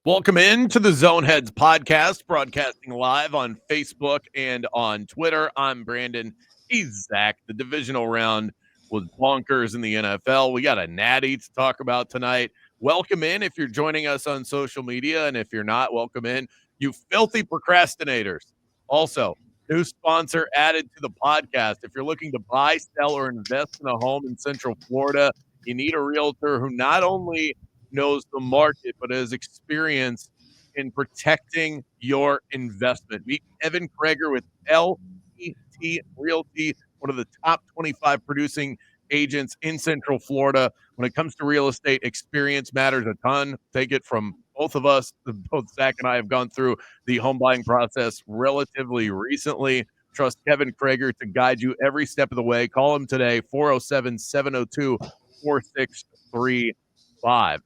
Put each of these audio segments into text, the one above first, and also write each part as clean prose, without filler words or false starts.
Welcome in to the Zoneheads podcast, broadcasting live on Facebook and on Twitter. I'm Brandon. He's Zach. The divisional round was bonkers in the NFL. We got a natty to talk about tonight. Welcome in if you're joining us on social media, and if you're not, welcome in, you filthy procrastinators. Also, new sponsor added to the podcast. If you're looking to buy, sell, or invest in a home in Central Florida, you need a realtor who not only knows the market, but has experience in protecting your investment. Meet Kevin Crager with LPT Realty, one of the top 25 producing agents in Central Florida. When it comes to real estate, experience matters a ton. Take it from both of us. Both Zach and I have gone through the home buying process relatively recently. Trust Kevin Crager to guide you every step of the way. Call him today, 407 702 4635.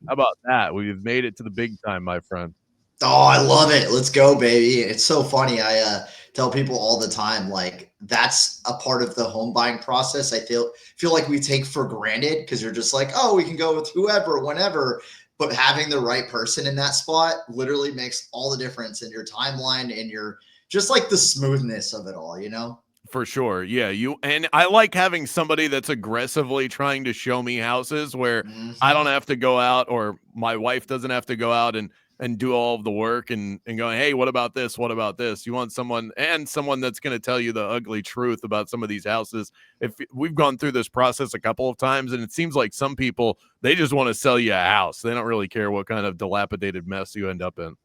How about that? We've made it to the big time, my friend. Oh, I love it. Let's go, baby. It's so funny. I tell people all the time, like that's a part of the home buying process. I feel like we take for granted because you're just like, oh, we can go with whoever, whenever. But having the right person in that spot literally makes all the difference in your timeline and your just like the smoothness of it all, you know? For sure. Yeah, you and I like having somebody that's aggressively trying to show me houses where I Hmm. don't have to go out, or my wife doesn't have to go out and do all of the work and going, "Hey, what about this? What about this?" You want someone that's going to tell you the ugly truth about some of these houses. If we've gone through this process a couple of times, and it seems like some people, they just want to sell you a house. They don't really care what kind of dilapidated mess you end up in.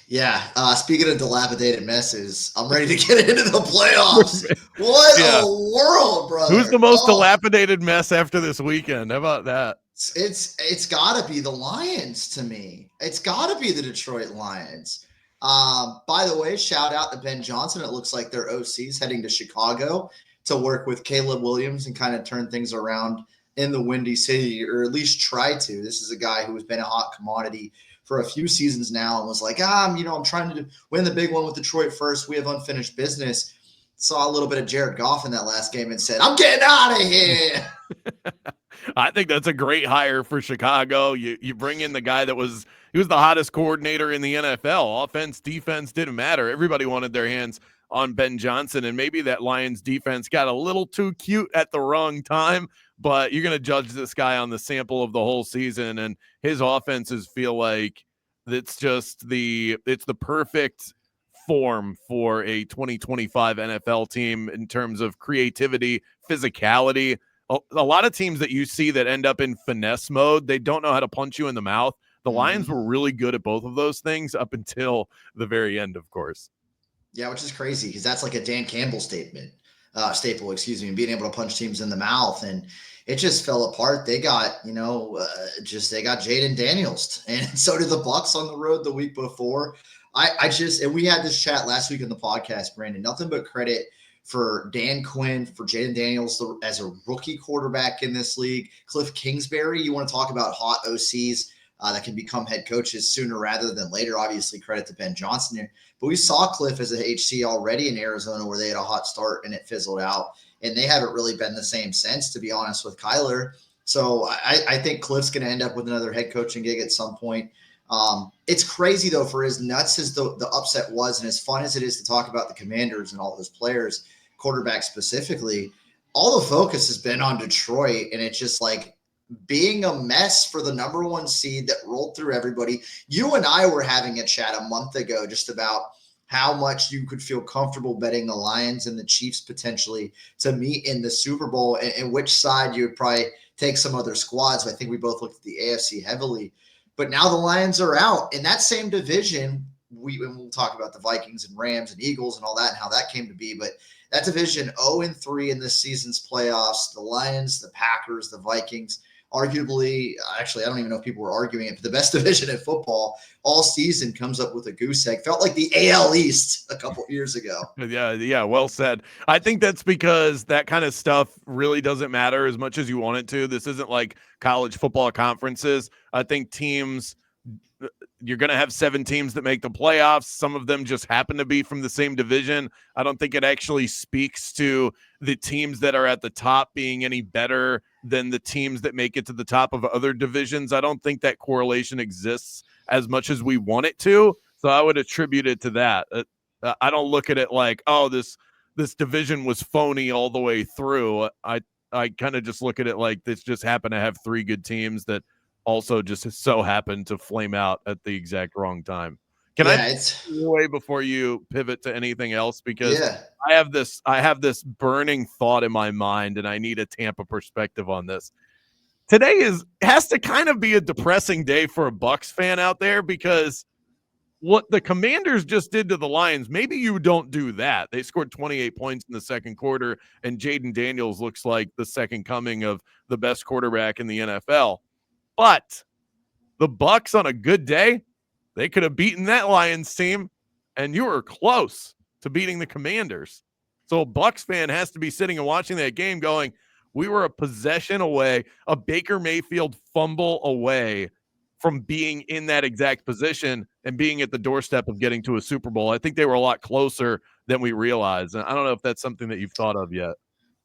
Yeah. Speaking of dilapidated messes, I'm ready to get into the playoffs. What Yeah. a world, Who's the brother. most Oh, dilapidated mess after this weekend? How about that? it's got to be the Lions to me. It's got to be the Detroit Lions. By the way, shout out to Ben Johnson. It looks like their OC's heading to Chicago to work with Caleb Williams and kind of turn things around in the Windy City, or at least try to. This is a guy who has been a hot commodity for a few seasons now and was like, I'm trying to win the big one with Detroit first. We have unfinished business. Saw a little bit of Jared Goff in that last game and said, I'm getting out of here. I think that's a great hire for Chicago. You bring in the guy he was the hottest coordinator in the NFL. Offense, defense didn't matter. Everybody wanted their hands on Ben Johnson, and maybe that Lions defense got a little too cute at the wrong time, but you're going to judge this guy on the sample of the whole season, and his offenses feel like it's the perfect form for a 2025 NFL team in terms of creativity, physicality. A lot of teams that you see that end up in finesse mode, they don't know how to punch you in the mouth. The Lions Mm-hmm. were really good at both of those things up until the very end, of course. Yeah, which is crazy because that's like a Dan Campbell staple, excuse me, and being able to punch teams in the mouth. And it just fell apart. They got, they got Jaden Daniels, and so did the Bucks on the road the week before. And we had this chat last week on the podcast, Brandon. Nothing but credit for Dan Quinn, for Jaden Daniels as a rookie quarterback in this league. Cliff Kingsbury, you want to talk about hot OCs that can become head coaches sooner rather than later. Obviously, credit to Ben Johnson here. But we saw Cliff as a HC already in Arizona where they had a hot start and it fizzled out. And they haven't really been the same since, to be honest, with Kyler. So I think Cliff's going to end up with another head coaching gig at some point. It's crazy, though, for as nuts as the upset was and as fun as it is to talk about the Commanders and all those players, quarterbacks specifically, all the focus has been on Detroit. And it's just like being a mess for the number one seed that rolled through everybody. You and I were having a chat a month ago just about how much you could feel comfortable betting the Lions and the Chiefs potentially to meet in the Super Bowl, and which side you would probably take some other squads. I think we both looked at the AFC heavily, but now the Lions are out in that same division. We'll talk about the Vikings and Rams and Eagles and all that and how that came to be, but that division 0-3 in this season's playoffs. The Lions, the Packers, the Vikings, arguably, actually, I don't even know if people were arguing it, but the best division in football all season comes up with a goose egg. Felt like the AL East a couple years ago. Yeah, well said. I think that's because that kind of stuff really doesn't matter as much as you want it to. This isn't like college football conferences. I think you're going to have 7 teams that make the playoffs. Some of them just happen to be from the same division. I don't think it actually speaks to the teams that are at the top being any better than the teams that make it to the top of other divisions. I don't think that correlation exists as much as we want it to. So I would attribute it to that. I don't look at it like, oh, this division was phony all the way through. I kind of just look at it like this just happened to have three good teams that also just so happened to flame out at the exact wrong time. Can I way before you pivot to anything else? Because I have this burning thought in my mind, and I need a Tampa perspective on this. Today has to kind of be a depressing day for a Bucs fan out there, because what the Commanders just did to the Lions, maybe you don't do that. They scored 28 points in the second quarter, and Jaden Daniels looks like the second coming of the best quarterback in the NFL. But the Bucs on a good day, they could have beaten that Lions team, and you were close to beating the Commanders. So a Bucs fan has to be sitting and watching that game going, we were a possession away, a Baker Mayfield fumble away from being in that exact position and being at the doorstep of getting to a Super Bowl. I think they were a lot closer than we realized. And I don't know if that's something that you've thought of yet.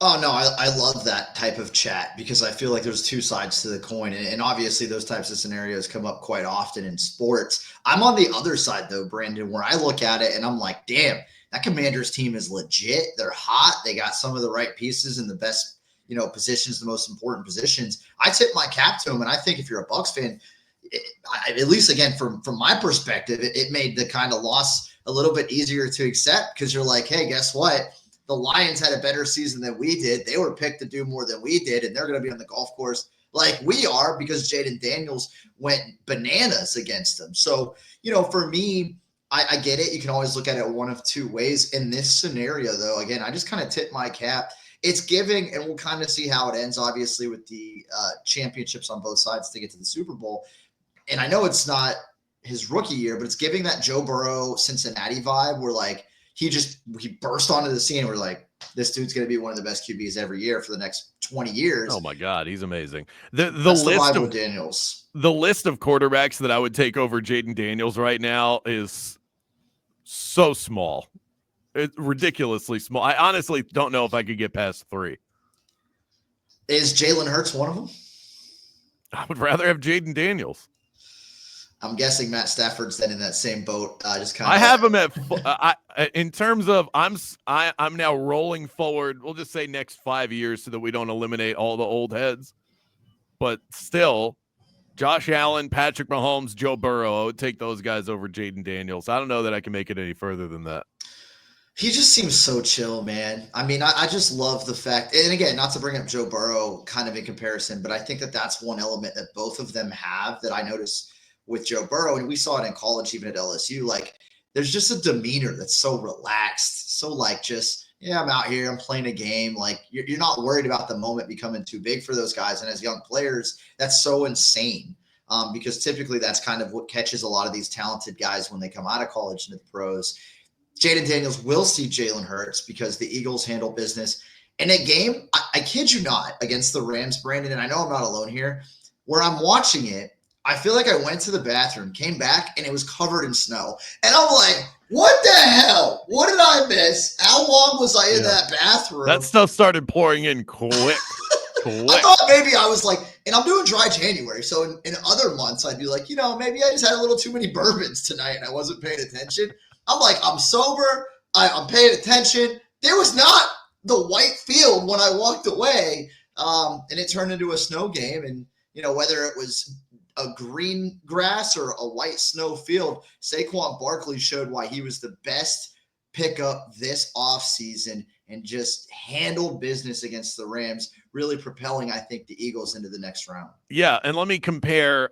Oh, no, I love that type of chat, because I feel like there's two sides to the coin. And obviously those types of scenarios come up quite often in sports. I'm on the other side, though, Brandon, where I look at it and I'm like, damn, that Commanders team is legit. They're hot. They got some of the right pieces in the best, positions, the most important positions. I tip my cap to them. And I think if you're a Bucs fan, at least, again, from my perspective, it made the kind of loss a little bit easier to accept, because you're like, hey, guess what? The Lions had a better season than we did. They were picked to do more than we did, and they're going to be on the golf course like we are, because Jaden Daniels went bananas against them. So, for me, I get it. You can always look at it one of two ways. In this scenario, though, again, I just kind of tip my cap. It's giving, and we'll kind of see how it ends, obviously, with the championships on both sides to get to the Super Bowl. And I know it's not his rookie year, but it's giving that Joe Burrow Cincinnati vibe where, like, he burst onto the scene. We're like, this dude's going to be one of the best QBs every year for the next 20 years. Oh my God, he's amazing. The list of Daniels. The list of quarterbacks that I would take over Jaden Daniels right now is so small. It's ridiculously small. I honestly don't know if I could get past 3. Is Jalen Hurts one of them? I would rather have Jaden Daniels. I'm guessing Matt Stafford's then in that same boat. Just kind of. I have him at in terms of I'm now rolling forward. We'll just say next 5 years so that we don't eliminate all the old heads. But still, Josh Allen, Patrick Mahomes, Joe Burrow. I would take those guys over Jaden Daniels. I don't know that I can make it any further than that. He just seems so chill, man. I mean, I just love the fact, and again, not to bring up Joe Burrow kind of in comparison, but I think that that's one element that both of them have that I notice with Joe Burrow, and we saw it in college, even at LSU. Like, there's just a demeanor that's so relaxed, so like just, yeah, I'm out here, I'm playing a game. Like, you're not worried about the moment becoming too big for those guys. And as young players, that's so insane, because typically that's kind of what catches a lot of these talented guys when they come out of college into the pros. Jaden Daniels will see Jalen Hurts because the Eagles handle business. In a game, I kid you not, against the Rams, Brandon, and I know I'm not alone here, where I'm watching it, I feel like I went to the bathroom, came back, and it was covered in snow. And I'm like, what the hell? What did I miss? How long was I in that bathroom? That stuff started pouring in quick. I thought maybe I was like, and I'm doing dry January. So in other months, I'd be like, maybe I just had a little too many bourbons tonight and I wasn't paying attention. I'm like, I'm sober. I'm paying attention. There was not the white field when I walked away. And it turned into a snow game. And, whether it was a green grass or a white snow field, Saquon Barkley showed why he was the best pickup this offseason and just handled business against the Rams, really propelling, I think, the Eagles into the next round. Yeah, and let me compare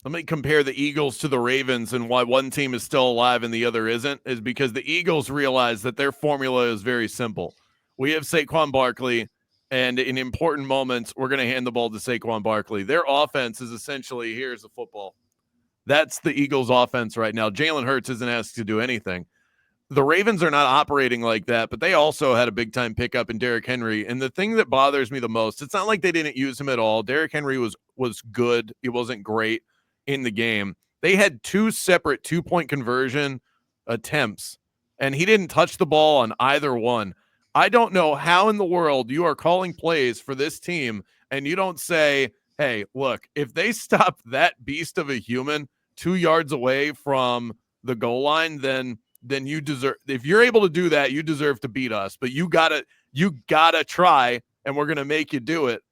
the Eagles to the Ravens, and why one team is still alive and the other isn't is because the Eagles realize that their formula is very simple. We have Saquon Barkley, and in important moments, we're going to hand the ball to Saquon Barkley. Their offense is essentially, here's the football. That's the Eagles' offense right now. Jalen Hurts isn't asked to do anything. The Ravens are not operating like that, but they also had a big-time pickup in Derrick Henry. And the thing that bothers me the most, it's not like they didn't use him at all. Derrick Henry was good. He wasn't great in the game. They had 2 separate 2-point conversion attempts, and he didn't touch the ball on either one. I don't know how in the world you are calling plays for this team and you don't say, hey, look, if they stop that beast of a human 2 yards away from the goal line, then you deserve, if you're able to do that, you deserve to beat us. But you gotta try, and we're gonna make you do it.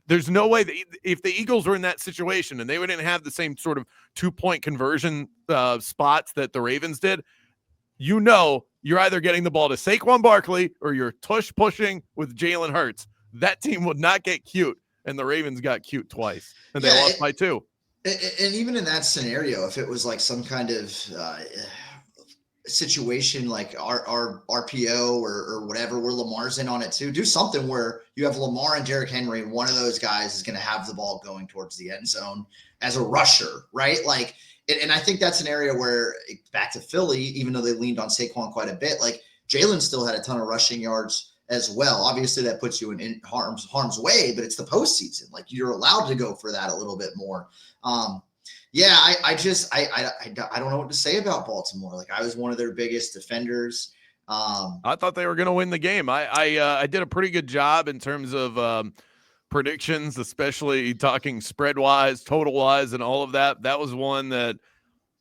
There's no way that if the Eagles were in that situation and they wouldn't have the same sort of 2-point conversion spots that the Ravens did, you're either getting the ball to Saquon Barkley or you're tush pushing with Jalen Hurts. That team would not get cute, and the Ravens got cute twice, and they lost by 2. And even in that scenario, if it was like some kind of situation like our RPO or whatever, where Lamar's in on it too, do something where you have Lamar and Derrick Henry, and one of those guys is going to have the ball going towards the end zone as a rusher, right? Like, and I think that's an area where, back to Philly, even though they leaned on Saquon quite a bit, like Jalen still had a ton of rushing yards as well. Obviously, that puts you in harm's way, but it's the postseason. Like, you're allowed to go for that a little bit more. Yeah, I don't know what to say about Baltimore. Like, I was one of their biggest defenders. I thought they were going to win the game. I did a pretty good job in terms of predictions, especially talking spread wise, total wise, and all of that. That was one that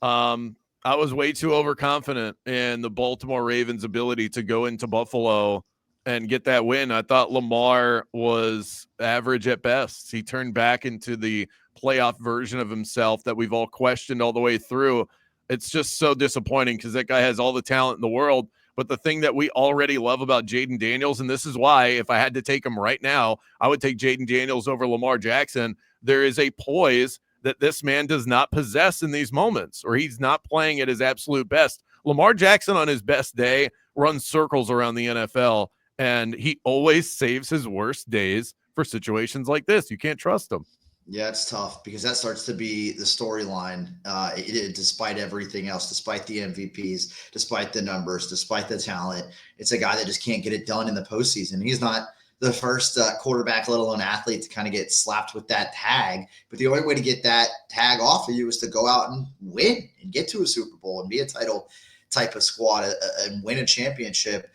I was way too overconfident in the Baltimore Ravens' ability to go into Buffalo and get that win. I thought Lamar was average at best. He turned back into the playoff version of himself that we've all questioned all the way through. It's just so disappointing because that guy has all the talent in the world. But the thing that we already love about Jaden Daniels, and this is why if I had to take him right now, I would take Jaden Daniels over Lamar Jackson. There is a poise that this man does not possess in these moments, or he's not playing at his absolute best. Lamar Jackson on his best day runs circles around the NFL, and he always saves his worst days for situations like this. You can't trust him. Yeah, it's tough because that starts to be the storyline, despite everything else, despite the MVPs, despite the numbers, despite the talent. It's a guy that just can't get it done in the postseason. He's not the first quarterback, let alone athlete, to kind of get slapped with that tag. But the only way to get that tag off of you is to go out and win and get to a Super Bowl and be a title type of squad and win a championship.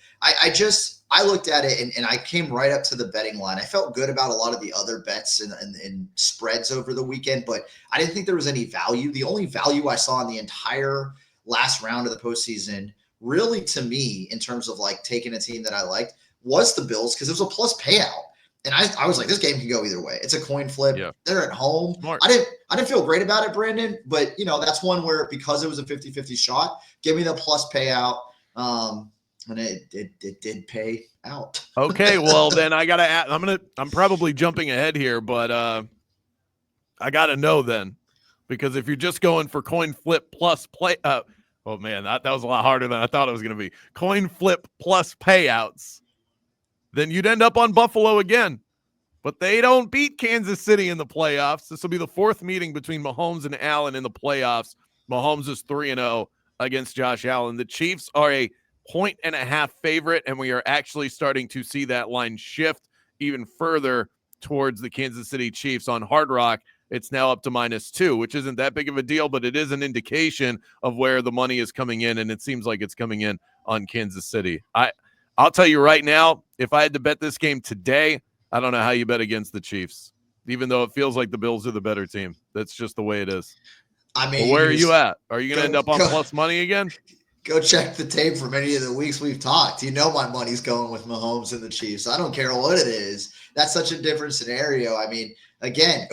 I looked at it and I came right up to the betting line. I felt good about a lot of the other bets and spreads over the weekend, but I didn't think there was any value. The only value I saw in the entire last round of the postseason, really, to me, in terms of like taking a team that I liked, was the Bills, because it was a plus payout. And I was like, this game can go either way. It's a coin flip. Yeah. They're at home. Smart. I didn't feel great about it, Brandon, but that's one where, because it was a 50-50 shot, give me the plus payout. And it did pay out. Okay, well then I gotta add, I'm probably jumping ahead here, but I gotta know then, because if you're just going for coin flip plus play, oh man, that was a lot harder than I thought it was gonna be. Coin flip plus payouts, then you'd end up on Buffalo again. But they don't beat Kansas City in the playoffs. This will be the 4th meeting between Mahomes and Allen in the playoffs. Mahomes is 3-0 against Josh Allen. The Chiefs are a 1.5 favorite, and we are actually starting to see that line shift even further towards the Kansas City Chiefs. On Hard Rock, it's now up to -2, which isn't that big of a deal, but it is an indication of where the money is coming in, and it seems like it's coming in on Kansas City. I'll tell you right now, if I had to bet this game today, I don't know how you bet against the Chiefs, even though it feels like the Bills are the better team. That's just the way it is. I mean, but where are you at? Are you going to end up on plus money again? Go check the tape from any of the weeks we've talked. My money's going with Mahomes and the Chiefs. I don't care what it is. That's such a different scenario. I mean, again,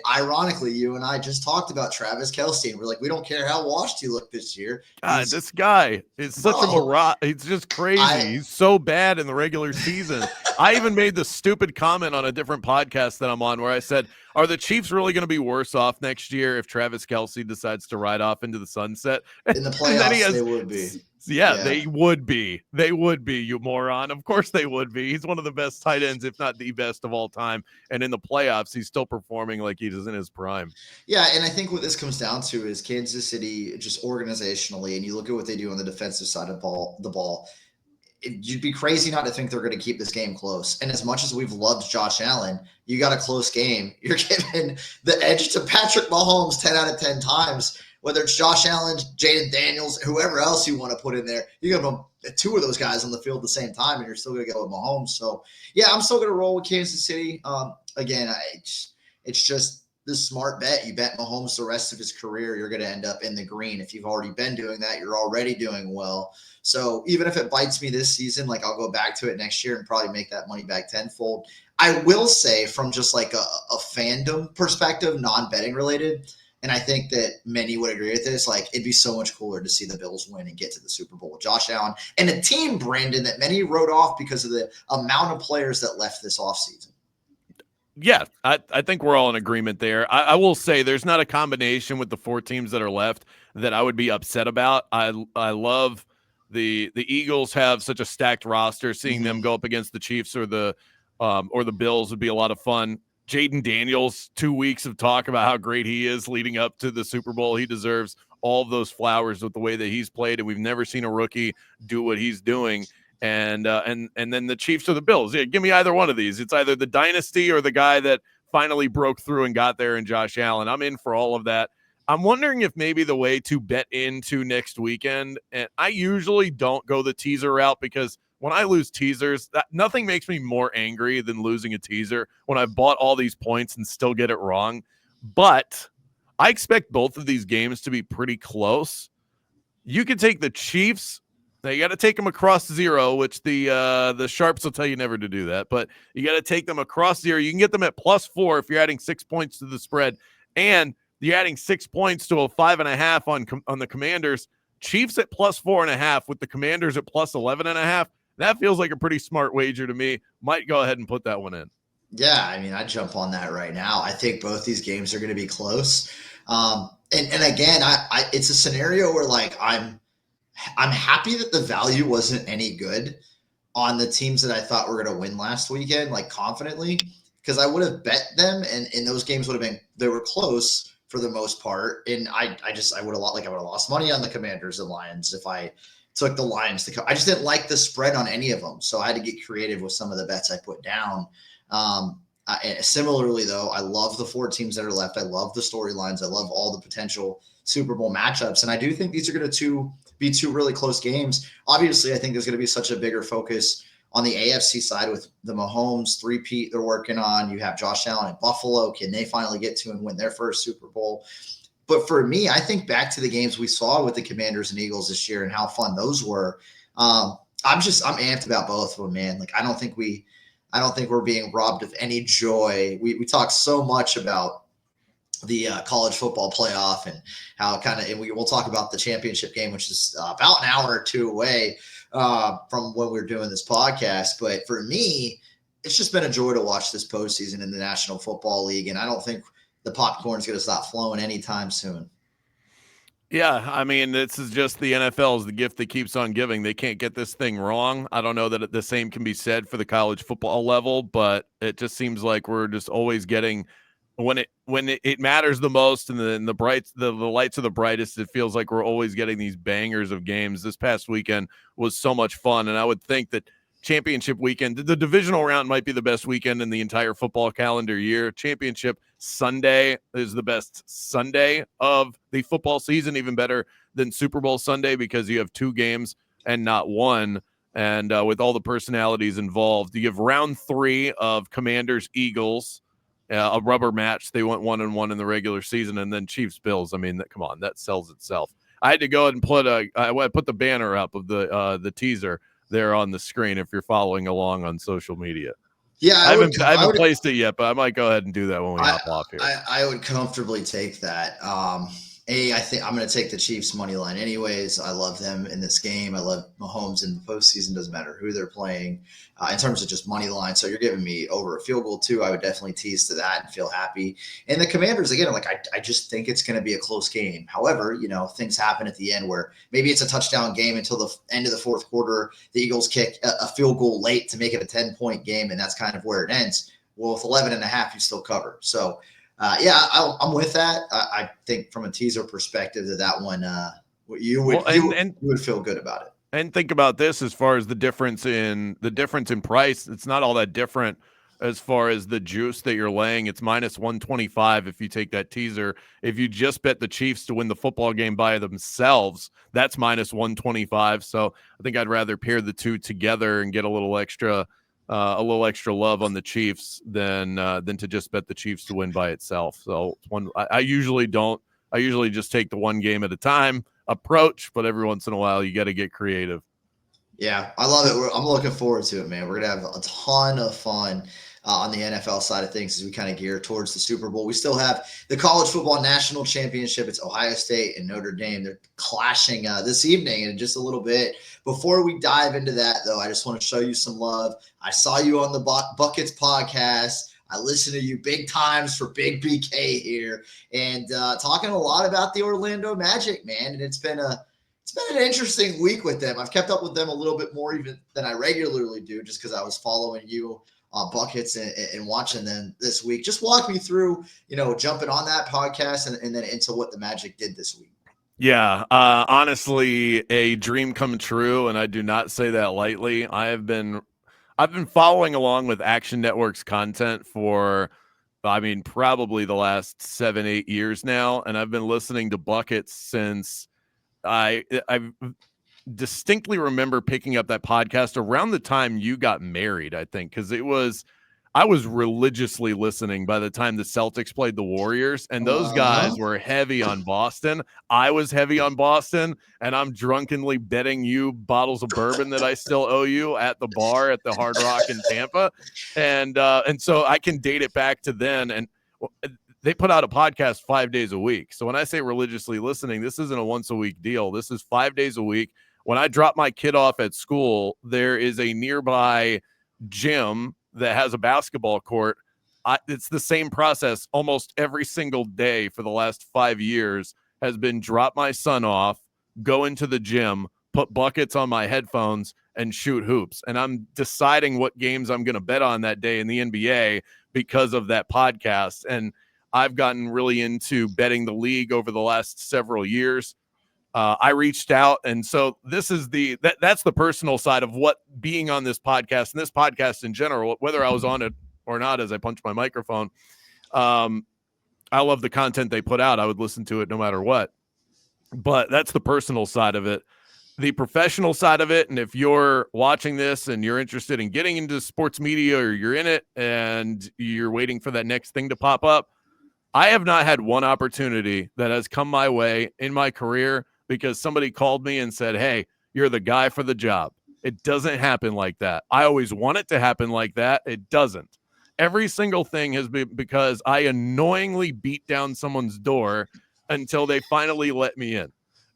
ironically, you and I just talked about Travis Kelce, and we're like, we don't care how washed he looked this year. God, this guy is such a mirage. He's just crazy. He's so bad in the regular season. I even made the stupid comment on a different podcast that I'm on where I said, are the Chiefs really going to be worse off next year if Travis Kelce decides to ride off into the sunset? In the playoffs, they would be. Yeah, they would be. They would be, you moron. Of course they would be. He's one of the best tight ends, if not the best of all time. And in the playoffs, he's still performing like he is in his prime. Yeah, and I think what this comes down to is Kansas City, just organizationally, and you look at what they do on the defensive side of the ball, you'd be crazy not to think they're going to keep this game close. And as much as we've loved Josh Allen, you got a close game. You're giving the edge to Patrick Mahomes 10 out of 10 times. Whether it's Josh Allen, Jaden Daniels, whoever else you want to put in there, you have 2 of those guys on the field at the same time, and you're still going to go with Mahomes. So, yeah, I'm still going to roll with Kansas City. Again, it's just the smart bet. You bet Mahomes the rest of his career, you're going to end up in the green. If you've already been doing that, you're already doing well. So even if it bites me this season, like I'll go back to it next year and probably make that money back tenfold. I will say from just like a fandom perspective, non-betting related, and I think that many would agree with this, like it'd be so much cooler to see the Bills win and get to the Super Bowl with Josh Allen and a team, Brandon, that many wrote off because of the amount of players that left this offseason. Yeah, I think we're all in agreement there. I will say there's not a combination with the 4 teams that are left that I would be upset about. I love the Eagles have such a stacked roster. Seeing them go up against the Chiefs or the Bills would be a lot of fun. Jaden Daniels, 2 weeks of talk about how great he is leading up to the Super Bowl. He deserves all of those flowers with the way that he's played, and we've never seen a rookie do what he's doing. And then the Chiefs or the Bills. Yeah, give me either one of these. It's either the dynasty or the guy that finally broke through and got there in Josh Allen. I'm in for all of that. I'm wondering if maybe the way to bet into next weekend, and I usually don't go the teaser route because when I lose teasers, nothing makes me more angry than losing a teaser when I bought all these points and still get it wrong. But I expect both of these games to be pretty close. You could take the Chiefs. Now you got to take them across 0, which the sharps will tell you never to do that. But you got to take them across 0. You can get them at +4 if you're adding 6 points to the spread, and you're adding 6 points to a 5.5 on the Commanders. Chiefs at +4.5 with the Commanders at +11.5. That feels like a pretty smart wager to me. Might go ahead and put that one in. Yeah, I mean, I'd jump on that right now. I think both these games are going to be close. And again, it's a scenario where like I'm happy that the value wasn't any good on the teams that I thought were going to win last weekend, like confidently, because I would have bet them, and those games would have been they were close for the most part, and I would have lost money on the Commanders and Lions if I took the Lions to come. I just didn't like the spread on any of them, so I had to get creative with some of the bets I put down. Similarly, though, I love the 4 teams that are left. I love the storylines. I love all the potential Super Bowl matchups, and I do think these are going to be 2 really close games. Obviously, I think there's going to be such a bigger focus on the AFC side with the Mahomes three-peat they're working on. You have Josh Allen at Buffalo. Can they finally get to and win their first Super Bowl? But for me, I think back to the games we saw with the Commanders and Eagles this year and how fun those were. I'm amped about both of them, man. Like I don't think we're being robbed of any joy. We talk so much about the college football playoff and how and we'll talk about the championship game, which is about an hour or 2 away from when we're doing this podcast. But for me, it's just been a joy to watch this postseason in the National Football League. And I don't think the popcorn's going to stop flowing anytime soon. Yeah, I mean, this is just the NFL is the gift that keeps on giving. They can't get this thing wrong. I don't know that the same can be said for the college football level, but it just seems like we're just always getting when it matters the most and the lights are the brightest. It feels like we're always getting these bangers of games. This past weekend was so much fun, and I would think that championship weekend, the divisional round might be the best weekend in the entire football calendar year. Championship Sunday is the best Sunday of the football season, even better than Super Bowl Sunday because you have 2 games and not one. And with all the personalities involved, you have round 3 of Commanders Eagles, a rubber match. They went 1-1 in the regular season, and then Chiefs Bills. I mean, come on, that sells itself. I had to go ahead and put the banner up of the teaser there on the screen if you're following along on social media. Yeah, I haven't placed it yet, but I might go ahead and do that when we hop off here. I would comfortably take that. I think I'm going to take the Chiefs money line anyways. I love them in this game. I love Mahomes in the postseason. Doesn't matter who they're playing in terms of just money line. So you're giving me over a field goal too. I would definitely tease to that and feel happy. And the Commanders, again, like I just think it's going to be a close game. However, things happen at the end where maybe it's a touchdown game until the end of the 4th quarter. The Eagles kick a field goal late to make it a 10-point game, and that's kind of where it ends. Well, with 11.5, you still cover. So I'm with that. I think from a teaser perspective that one, you would feel good about it. And think about this as far as the difference in price. It's not all that different as far as the juice that you're laying. It's -125 if you take that teaser. If you just bet the Chiefs to win the football game by themselves, that's -125. So I think I'd rather pair the two together and get a little extra a little extra love on the Chiefs than to just bet the Chiefs to win by itself. So I usually don't. I usually just take the one game at a time approach, but every once in a while you got to get creative. Yeah, I love it. I'm looking forward to it, man. We're gonna have a ton of fun on the NFL side of things as we kind of gear towards the Super Bowl. We still have the college football national championship. It's Ohio State and Notre Dame. They're clashing this evening in just a little bit. Before we dive into that, though, I just want to show you some love. I saw you on the Buckets podcast. I listen to you big times for Big BK here, and talking a lot about the Orlando Magic, man. And it's been an interesting week with them. I've kept up with them a little bit more even than I regularly do, just because I was following you on Buckets and watching them this week. Just walk me through, jumping on that podcast and then into what the Magic did this week. Yeah, honestly, a dream come true, and I do not say that lightly. I've been following along with Action Network's content for, probably the last 7-8 years now, and I've been listening to Buckets since I distinctly remember picking up that podcast around the time you got married, I think, because I was religiously listening by the time the Celtics played the Warriors, and those guys were heavy on Boston. I was heavy on Boston, and I'm drunkenly betting you bottles of bourbon that I still owe you at the bar at the Hard Rock in Tampa. And so I can date it back to then. And they put out a podcast 5 days a week. So when I say religiously listening, this isn't a once a week deal. This is 5 days a week. When I drop my kid off at school, there is a nearby gym that has a basketball court. It's the same process almost every single day for the last 5 years has been drop my son off, go into the gym, put buckets on my headphones, and shoot hoops. And I'm deciding what games I'm going to bet on that day in the NBA because of that podcast. And I've gotten really into betting the league over the last several years. I reached out, and so this is that's the personal side of what being on this podcast and this podcast in general, whether I was on it or not, as I punch my microphone. I love the content they put out. I would listen to it no matter what. But that's the personal side of it. The professional side of it, and if you're watching this and you're interested in getting into sports media or you're in it and you're waiting for that next thing to pop up, I have not had one opportunity that has come my way in my career because somebody called me and said, hey, you're the guy for the job. It doesn't happen like that. I always want it to happen like that. It doesn't. Every single thing has been because I annoyingly beat down someone's door until they finally let me in.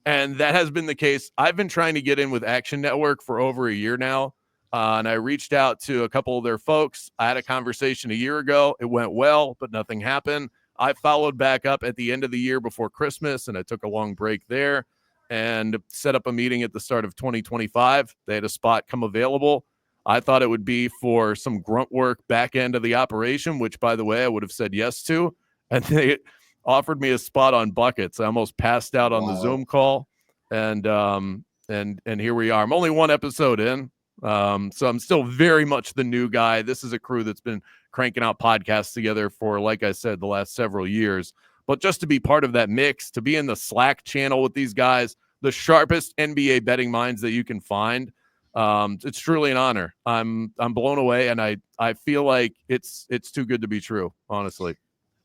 And that has been the case. I've been trying to get in with Action Network for over a year now. And I reached out to a couple of their folks. I had a conversation a year ago. It went well, but nothing happened. I followed back up at the end of the year before Christmas, and I took a long break there and set up a meeting at the start of 2025. They had a spot come available. I thought it would be for some grunt work back end of the operation, which, by the way, I would have said yes to. And they offered me a spot on Buckets. I almost passed out on the Zoom call, and here we are. I'm only one episode in, so I'm still very much the new guy. This is a crew that's been cranking out podcasts together for, like I said, the last several years. But just to be part of that mix, to be in the Slack channel with these guys, the sharpest NBA betting minds that you can find, it's truly an honor. I'm blown away, and I feel like it's too good to be true, honestly.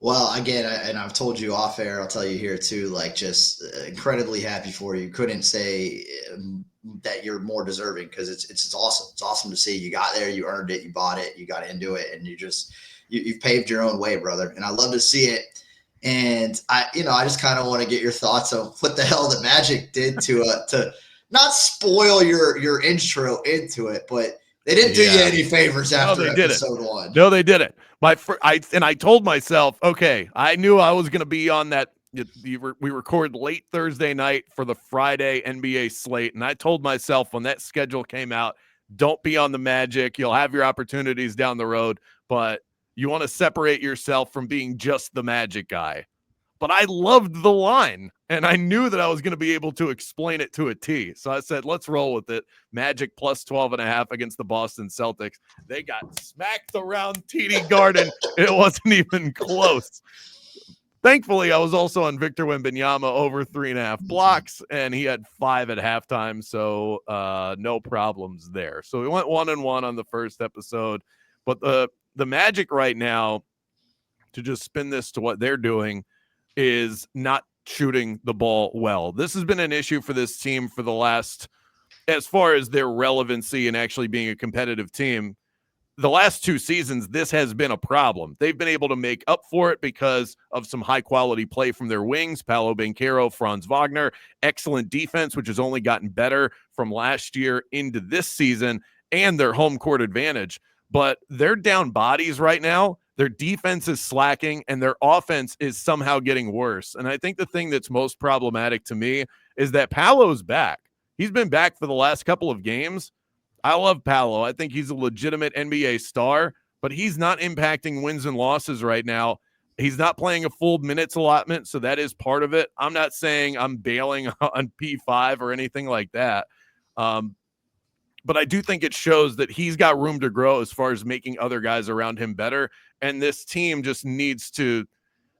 Well, again, and I've told you off air, I'll tell you here too, like just incredibly happy for you. Couldn't say that you're more deserving because it's awesome. It's awesome to see you got there, you earned it, you bought it, you got into it, and you've paved your own way, brother. And I love to see it. And I just kind of want to get your thoughts on what the hell the Magic did to not spoil your intro into it, but they didn't do you any favors after episode 1. No, they didn't. I told myself, okay, I knew I was going to be on that. We record late Thursday night for the Friday NBA slate, and I told myself when that schedule came out, don't be on the Magic. You'll have your opportunities down the road, but you want to separate yourself from being just the Magic guy. But I loved the line, and I knew that I was going to be able to explain it to a T. So I said, let's roll with it. Magic plus 12.5 against the Boston Celtics. They got smacked around TD Garden. It wasn't even close. Thankfully, I was also on Victor Wembanyama over 3.5 blocks, and he had 5 at halftime, so no problems there. So we went 1-1 on the first episode, but the Magic right now, to just spin this to what they're doing, is not shooting the ball well. This has been an issue for this team for the last, as far as their relevancy and actually being a competitive team, the last 2 seasons, this has been a problem. They've been able to make up for it because of some high quality play from their wings, Paolo Banchero, Franz Wagner, excellent defense, which has only gotten better from last year into this season, and their home court advantage. But they're down bodies right now. Their defense is slacking, and their offense is somehow getting worse. And I think the thing that's most problematic to me is that Paolo's back. He's been back for the last couple of games. I love Paolo. I think he's a legitimate NBA star, but he's not impacting wins and losses right now. He's not playing a full minutes allotment, so that is part of it. I'm not saying I'm bailing on P5 or anything like that. But I do think it shows that he's got room to grow as far as making other guys around him better. And this team just needs to,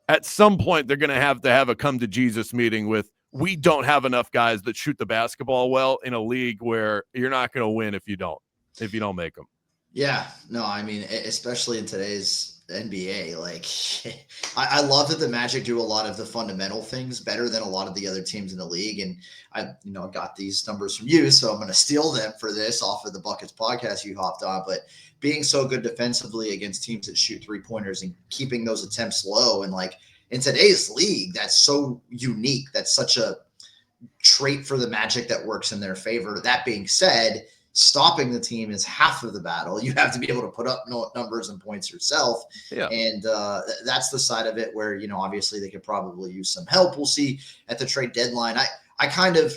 at some point, they're going to have a come to Jesus meeting with, we don't have enough guys that shoot the basketball well in a league where you're not going to win if you don't make them. Yeah, no, I mean, especially in today's NBA, like I love that the Magic do a lot of the fundamental things better than a lot of the other teams in the league. And I, got these numbers from you, so I'm going to steal them for this off of the Buckets podcast you hopped on. But being so good defensively against teams that shoot 3-pointers and keeping those attempts low, and like in today's league, that's so unique. That's such a trait for the Magic that works in their favor. That being said, stopping the team is half of the battle. You have to be able to put up numbers and points yourself. Yeah. And that's the side of it where, obviously they could probably use some help. We'll see at the trade deadline. I kind of,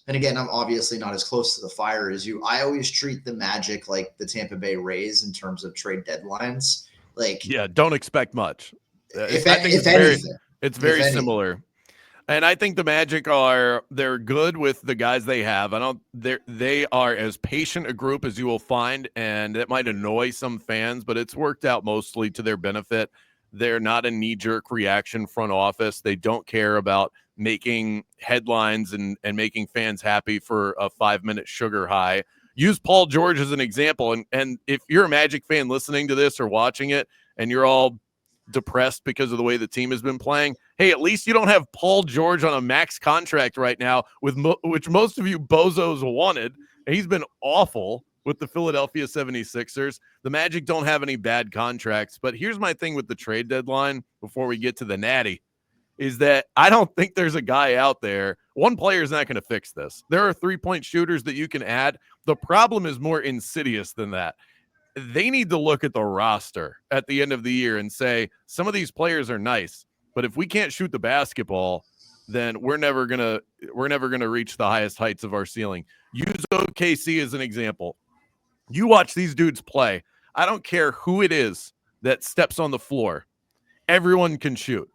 and again, I'm obviously not as close to the fire as you. I always treat the Magic like the Tampa Bay Rays in terms of trade deadlines. Like, yeah, don't expect much. If anything, it's very similar. And I think the Magic they're good with the guys they have. They are as patient a group as you will find, and it might annoy some fans, but it's worked out mostly to their benefit. They're not a knee-jerk reaction front office. They don't care about making headlines and making fans happy for a 5-minute sugar high. Use Paul George as an example. And if you're a Magic fan listening to this or watching it and you're all depressed because of the way the team has been playing, hey, at least you don't have Paul George on a max contract right now, which most of you bozos wanted. He's been awful with the Philadelphia 76ers. The Magic don't have any bad contracts, but here's my thing with the trade deadline before we get to the natty, is that I don't think there's a guy out there. One player is not going to fix this. There are 3-point shooters that you can add. The problem is more insidious than that. They need to look at the roster at the end of the year and say, some of these players are nice, but if we can't shoot the basketball, then we're never gonna reach the highest heights of our ceiling. Use OKC as an example. You watch these dudes play. I don't care who it is that steps on the floor. Everyone can shoot.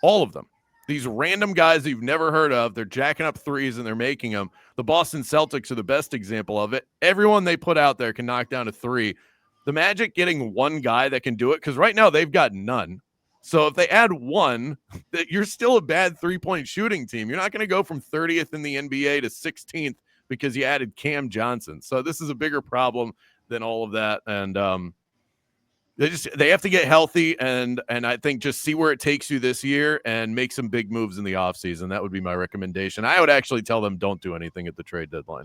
All of them. These random guys that you've never heard of, they're jacking up threes and they're making them. The Boston Celtics are the best example of it. Everyone they put out there can knock down a three. The Magic getting one guy that can do it, because right now they've got none. So if they add one, you're still a bad 3-point shooting team. You're not going to go from 30th in the NBA to 16th because you added Cam Johnson. So this is a bigger problem than all of that. And they have to get healthy, and I think just see where it takes you this year and make some big moves in the offseason. That would be my recommendation. I would actually tell them don't do anything at the trade deadline.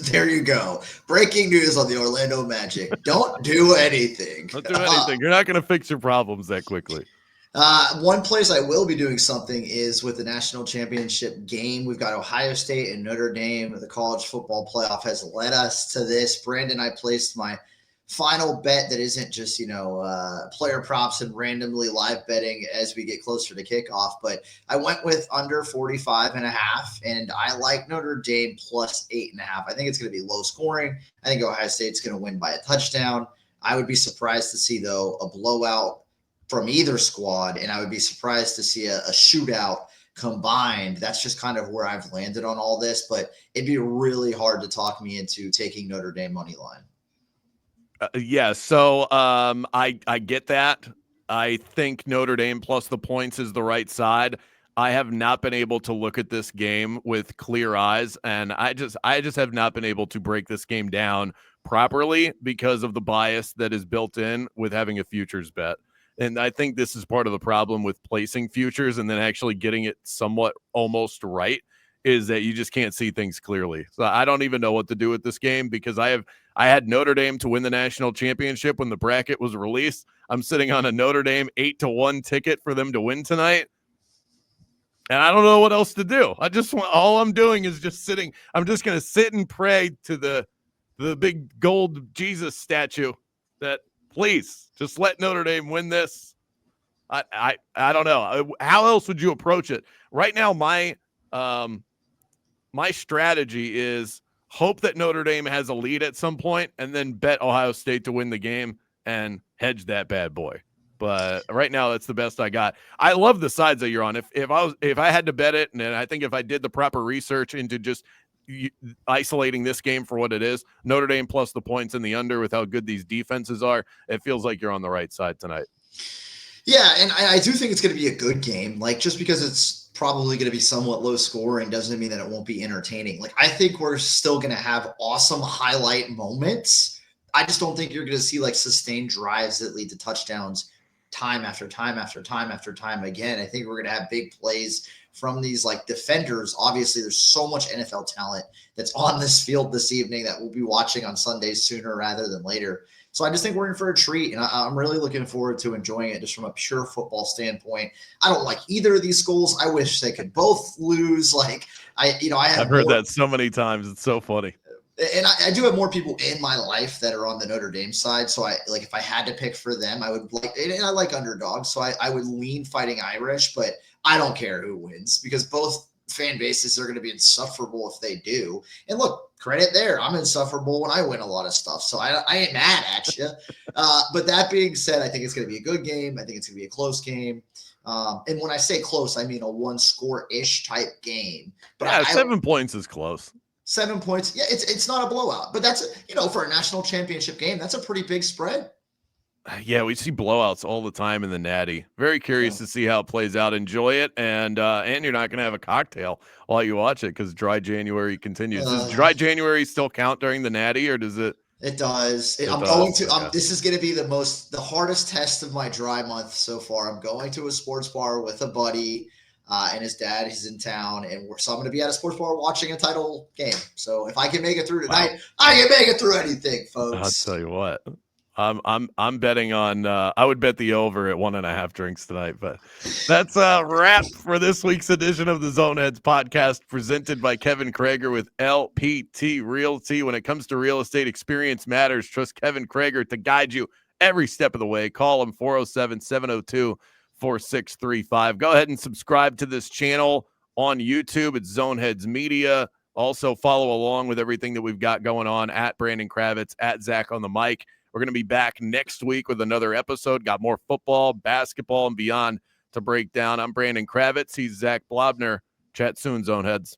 There you go. Breaking news on the Orlando Magic. Don't do anything. Don't do anything. You're not going to fix your problems that quickly. One place I will be doing something is with the national championship game. We've got Ohio State and Notre Dame. The college football playoff has led us to this. Brandon, I placed my final bet that isn't just, player props and randomly live betting as we get closer to kickoff. But I went with under 45.5, and I like Notre Dame plus 8.5. I think it's going to be low scoring. I think Ohio State's going to win by a touchdown. I would be surprised to see, though, a blowout from either squad, and I would be surprised to see a shootout combined. That's just kind of where I've landed on all this, but it'd be really hard to talk me into taking Notre Dame money line. Yeah, so I get that. I think Notre Dame plus the points is the right side. I have not been able to look at this game with clear eyes, and I just have not been able to break this game down properly because of the bias that is built in with having a futures bet. And I think this is part of the problem with placing futures and then actually getting it somewhat almost right is that you just can't see things clearly. So I don't even know what to do with this game because I had Notre Dame to win the national championship when the bracket was released. I'm sitting on a Notre Dame 8-1 ticket for them to win tonight. And I don't know what else to do. All I'm doing is just sitting. I'm just going to sit and pray to the big gold Jesus statue that please just let Notre Dame win this. I don't know. How else would you approach it? Right now, my strategy is hope that Notre Dame has a lead at some point and then bet Ohio State to win the game and hedge that bad boy. But right now, that's the best I got. I love the sides that you're on. If I had to bet it, and I think if I did the proper research into just isolating this game for what it is, Notre Dame plus the points in the under with how good these defenses are, it feels like you're on the right side tonight. Yeah, and I do think it's going to be a good game. Like, just because it's probably going to be somewhat low scoring doesn't mean that it won't be entertaining. Like, I think we're still going to have awesome highlight moments. I just don't think you're going to see like sustained drives that lead to touchdowns time after time after time after time again. I think we're going to have big plays from these like defenders. Obviously, there's so much NFL talent that's on this field this evening that we'll be watching on Sundays sooner rather than later. So I just think we're in for a treat, and I'm really looking forward to enjoying it just from a pure football standpoint. I don't like either of these schools. I wish they could both lose. I've heard that so many times. It's so funny. And I do have more people in my life that are on the Notre Dame side. So if I had to pick for them, I would like, and I like underdogs. So I would lean Fighting Irish, but I don't care who wins because both fan bases are going to be insufferable if they do. And look, credit there. I'm insufferable when I win a lot of stuff. So I ain't mad at you. But that being said, I think it's going to be a good game. I think it's going to be a close game. And when I say close, I mean a 1-score-ish type game. But yeah, 7 points is close. 7 points. Yeah, it's not a blowout, but that's, for a national championship game, that's a pretty big spread. Yeah, we see blowouts all the time in the Natty. Very curious to see how it plays out. Enjoy it, and you're not going to have a cocktail while you watch it because dry January continues. Does dry January still count during the Natty, or does it? It does. This is going to be the hardest test of my dry month so far. I'm going to a sports bar with a buddy. And his dad is in town, so I'm going to be at a sports bar watching a title game. So if I can make it through tonight, I can make it through anything, folks. I'll tell you what, I'm betting on. I would bet the over at 1.5 drinks tonight. But that's a wrap for this week's edition of the Zoneheads podcast, presented by Kevin Crager with LPT Realty. When it comes to real estate, experience matters. Trust Kevin Crager to guide you every step of the way. Call him 407-702-4635. Go ahead and subscribe to this channel on YouTube. It's Zoneheads Media. Also follow along with everything that we've got going on at Brandon Kravitz, at Zach on the mic. We're going to be back next week with another episode. Got more football, basketball, and beyond to break down. I'm Brandon Kravitz. He's Zach Blobner. Chat soon, Zoneheads.